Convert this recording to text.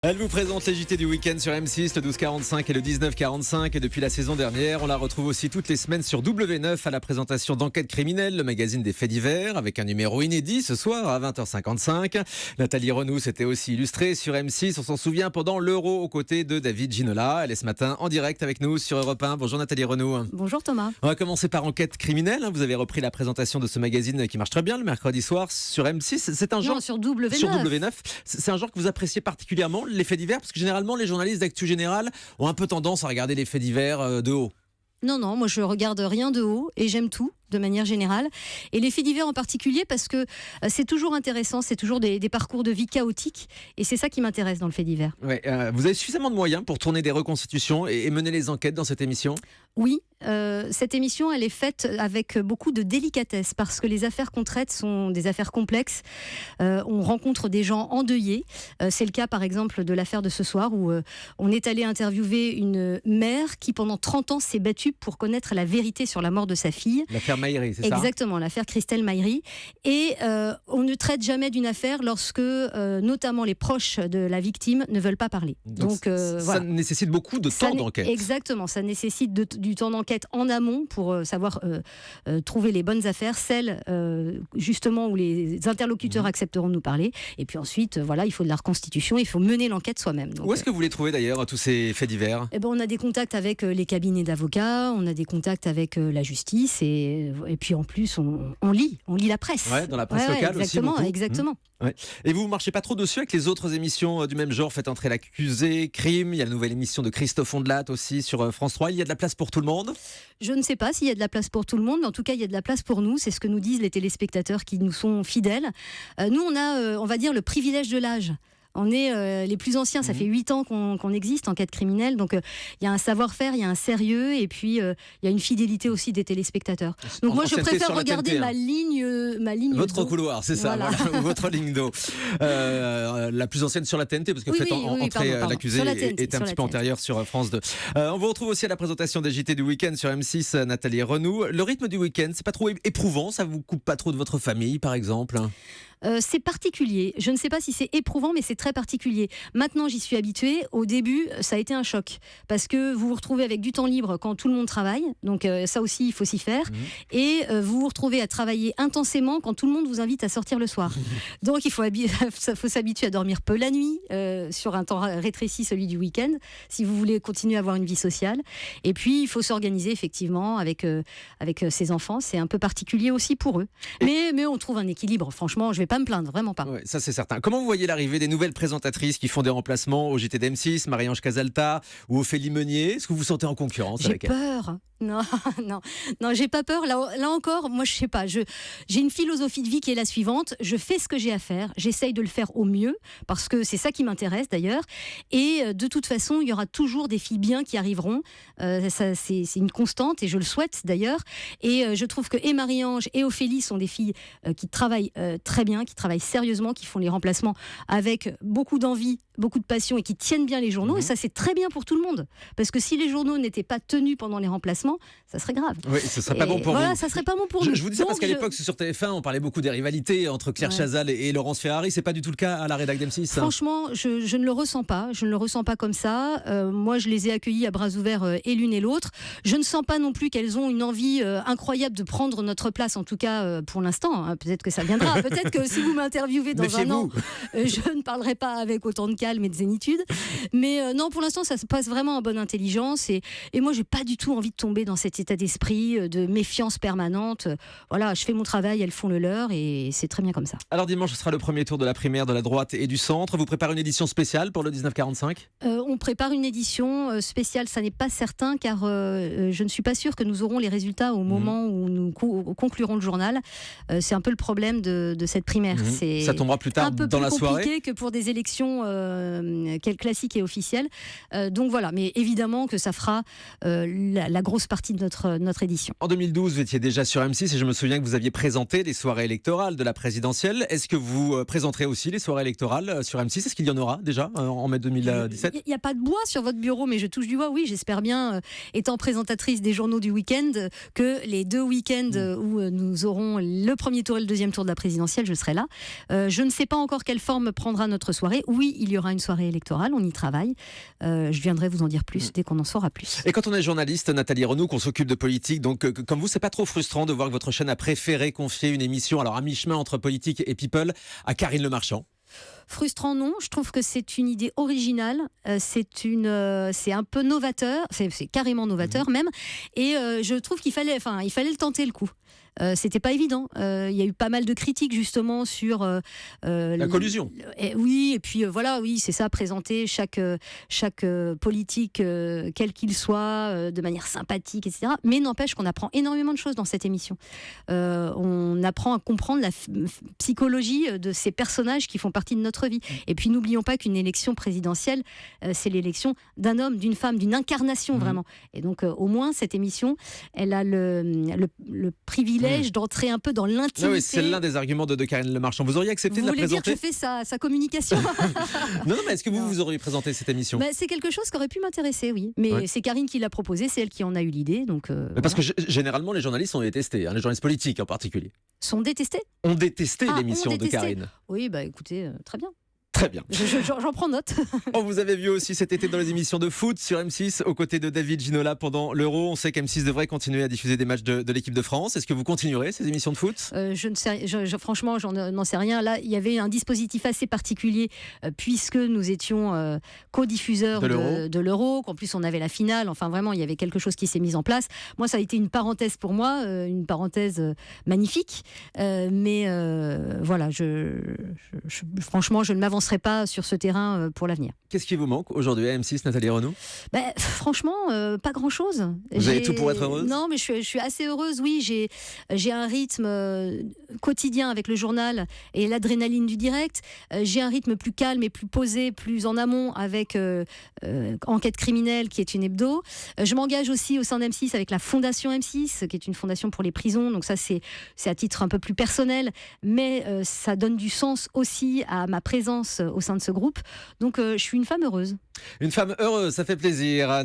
Elle vous présente les JT du week-end sur M6, le 12-45 et le 19-45. Et depuis la saison dernière, on la retrouve aussi toutes les semaines sur W9 à la présentation d'Enquête criminelle, le magazine des faits divers, avec un numéro inédit ce soir à 20h55. Nathalie Renou s'était aussi illustrée sur M6, on s'en souvient, pendant l'Euro aux côtés de David Ginola. Elle est ce matin en direct avec nous sur Europe 1. Bonjour Nathalie Renou. Bonjour Thomas. On va commencer par Enquête criminelle. Vous avez repris la présentation de ce magazine qui marche très bien le mercredi soir sur M6. C'est un genre... Non, sur W9. Sur W9. C'est un genre que vous appréciez particulièrement, les faits divers, parce que généralement les journalistes d'actu général ont un peu tendance à regarder les faits divers de haut. Non, moi je regarde rien de haut et j'aime tout de manière générale. Et les faits divers en particulier parce que c'est toujours intéressant, c'est toujours des parcours de vie chaotiques et c'est ça qui m'intéresse dans le fait divers. Ouais, vous avez suffisamment de moyens pour tourner des reconstitutions et mener les enquêtes dans cette émission ? Oui, cette émission elle est faite avec beaucoup de délicatesse parce que les affaires qu'on traite sont des affaires complexes. On rencontre des gens endeuillés. C'est le cas par exemple de l'affaire de ce soir où on est allé interviewer une mère qui pendant 30 ans s'est battue pour connaître la vérité sur la mort de sa fille. L'affaire Maïri, c'est ça ? Exactement, l'affaire Christelle Maïri. Et on ne traite jamais d'une affaire lorsque notamment les proches de la victime ne veulent pas parler. Donc ça voilà. nécessite beaucoup de temps d'enquête. Exactement, ça nécessite du temps d'enquête en amont pour savoir trouver les bonnes affaires, celles justement où les interlocuteurs accepteront de nous parler. Et puis ensuite, voilà, il faut de la reconstitution, il faut mener l'enquête soi-même. Donc, où est-ce que vous les trouvez d'ailleurs, tous ces faits divers ? On a des contacts avec les cabinets d'avocats, on a des contacts avec la justice et puis en plus on lit la presse. Ouais, dans la presse locale exactement, aussi beaucoup. Exactement. Ouais. Et vous ne marchez pas trop dessus avec les autres émissions du même genre ? Faites entrer l'accusé, Crime, il y a la nouvelle émission de Christophe Ondelat aussi sur France 3. Il y a de la place pour tout le monde ? Je ne sais pas s'il y a de la place pour tout le monde, mais en tout cas il y a de la place pour nous. C'est ce que nous disent les téléspectateurs qui nous sont fidèles. Nous on a, on va dire, le privilège de l'âge. On est les plus anciens, ça fait 8 ans qu'on existe, Enquête criminelle, donc il y a un savoir-faire, il y a un sérieux, et puis il y a une fidélité aussi des téléspectateurs. Donc moi je préfère regarder ma ligne votre d'eau. couloir, c'est ça, voilà, votre ligne d'eau. La plus ancienne sur la TNT, parce que entrer l'accusé est un petit peu antérieur sur France 2. On vous retrouve aussi à la présentation des JT du week-end sur M6, Nathalie Renou. Le rythme du week-end, c'est pas trop éprouvant, ça vous coupe pas trop de votre famille par exemple ? C'est particulier. Je ne sais pas si c'est éprouvant, mais c'est très particulier. Maintenant, j'y suis habituée. Au début, ça a été un choc. Parce que vous vous retrouvez avec du temps libre quand tout le monde travaille. Donc ça aussi, il faut s'y faire. Et vous vous retrouvez à travailler intensément quand tout le monde vous invite à sortir le soir. Donc il faut s'habituer à dormir peu la nuit, sur un temps rétréci, celui du week-end, si vous voulez continuer à avoir une vie sociale. Et puis, il faut s'organiser effectivement avec ses enfants. C'est un peu particulier aussi pour eux. Mais on trouve un équilibre. Franchement, je vais pas me plaindre, vraiment pas. Ouais, ça c'est certain. Comment vous voyez l'arrivée des nouvelles présentatrices qui font des remplacements au JT d'M6, Marie-Ange Casalta ou Ophélie Meunier ? Est-ce que vous vous sentez en concurrence avec elles ? J'ai peur. Non, j'ai pas peur. Là encore, moi je sais pas. J'ai une philosophie de vie qui est la suivante. Je fais ce que j'ai à faire. J'essaye de le faire au mieux parce que c'est ça qui m'intéresse d'ailleurs. Et de toute façon, il y aura toujours des filles bien qui arriveront. Ça, c'est une constante et je le souhaite d'ailleurs. Et je trouve que et Marie-Ange et Ophélie sont des filles qui travaillent très bien, qui travaillent sérieusement, qui font les remplacements avec beaucoup d'envie, beaucoup de passion et qui tiennent bien les journaux. Et ça, c'est très bien pour tout le monde. Parce que si les journaux n'étaient pas tenus pendant les remplacements, ça serait grave. Oui, ce serait pas bon pour vous. Ça serait pas bon pour nous. Je vous dis ça parce qu'à l'époque, sur TF1, on parlait beaucoup des rivalités entre Claire Chazal et Laurence Ferrari. C'est pas du tout le cas à la rédac d'M6. Franchement, je ne le ressens pas. Je ne le ressens pas comme ça. Moi, je les ai accueillies à bras ouverts et l'une et l'autre. Je ne sens pas non plus qu'elles ont une envie incroyable de prendre notre place, en tout cas pour l'instant. Hein. Peut-être que ça viendra. Peut-être que si vous m'interviewez dans un an, je ne parlerai pas avec autant de calme et de zénitude. Mais non, pour l'instant, ça se passe vraiment en bonne intelligence. Et moi, j'ai pas du tout envie de tomber dans cet état d'esprit de méfiance permanente. Voilà, je fais mon travail, elles font le leur et c'est très bien comme ça. Alors dimanche, ce sera le premier tour de la primaire de la droite et du centre. Vous préparez une édition spéciale pour le 19-45 ? On prépare une édition spéciale, ça n'est pas certain car je ne suis pas sûre que nous aurons les résultats au moment où nous conclurons le journal. C'est un peu le problème de cette primaire. Ça tombera plus tard dans la soirée. Un peu plus compliqué que pour des élections classiques et officielles. Donc voilà, mais évidemment que ça fera la grosse partie de notre édition. En 2012, vous étiez déjà sur M6 et je me souviens que vous aviez présenté les soirées électorales de la présidentielle. Est-ce que vous présenterez aussi les soirées électorales sur M6 ? Est-ce qu'il y en aura déjà en mai 2017 ? Il n'y a pas de bois sur votre bureau, mais je touche du bois. Oui, j'espère bien, étant présentatrice des journaux du week-end, que les 2 week-ends où nous aurons le premier tour et le deuxième tour de la présidentielle, je serai là. Je ne sais pas encore quelle forme prendra notre soirée. Oui, il y aura une soirée électorale, on y travaille. Je viendrai vous en dire plus dès qu'on en saura plus. Et quand on est journaliste, Nathalie Renaud, qu'on s'occupe de politique, donc comme vous, c'est pas trop frustrant de voir que votre chaîne a préféré confier une émission, alors à mi-chemin entre politique et people, à Karine Le Marchand ? Frustrant, non. Je trouve que c'est une idée originale. C'est un peu novateur. C'est carrément novateur même. Et je trouve qu'il fallait le tenter le coup. C'était pas évident. Il y a eu pas mal de critiques justement sur la collusion. Oui, et puis voilà, oui, c'est ça, présenter chaque politique, quel qu'il soit, de manière sympathique, etc. Mais n'empêche qu'on apprend énormément de choses dans cette émission. On apprend à comprendre la psychologie de ces personnages qui font partie de notre vie. Et puis n'oublions pas qu'une élection présidentielle, c'est l'élection d'un homme, d'une femme, d'une incarnation vraiment. Et donc au moins cette émission, elle a le privilège d'entrer un peu dans l'intimité. Oui, c'est l'un des arguments de Karine Le Marchand. Vous auriez accepté de la présenter ? Vous voulez dire que je fais sa communication ? Non, mais est-ce que vous auriez présenté cette émission ? C'est quelque chose qui aurait pu m'intéresser, oui. Mais c'est Karine qui l'a proposé, c'est elle qui en a eu l'idée. Donc, parce que généralement, les journalistes sont détestés, les journalistes politiques en particulier. Sont détestés ? Ont détesté l'émission de Karine. Oui, écoutez, très bien. Très bien. J'en prends note. On vous avait vu aussi cet été dans les émissions de foot sur M6 aux côtés de David Ginola pendant l'Euro. On sait qu'M6 devrait continuer à diffuser des matchs de l'équipe de France. Est-ce que vous continuerez ces émissions de foot ? Je ne sais, franchement, n'en sais rien. Là, il y avait un dispositif assez particulier puisque nous étions co-diffuseurs de l'Euro, qu'en plus on avait la finale. Enfin, vraiment, il y avait quelque chose qui s'est mis en place. Moi, ça a été une parenthèse pour moi, une parenthèse magnifique. Mais voilà, franchement, je ne m'avancerai pas sur ce terrain pour l'avenir. Qu'est-ce qui vous manque aujourd'hui à M6, Nathalie Renaud ? Franchement, pas grand-chose. Vous avez tout pour être heureuse ? Non, mais je suis assez heureuse, oui. J'ai un rythme quotidien avec le journal et l'adrénaline du direct. J'ai un rythme plus calme et plus posé, plus en amont avec Enquête criminelle, qui est une hebdo. Je m'engage aussi au sein d'M6 avec la Fondation M6, qui est une fondation pour les prisons. Donc ça, c'est à titre un peu plus personnel, mais ça donne du sens aussi à ma présence au sein de ce groupe. Donc je suis une femme heureuse. Une femme heureuse, ça fait plaisir.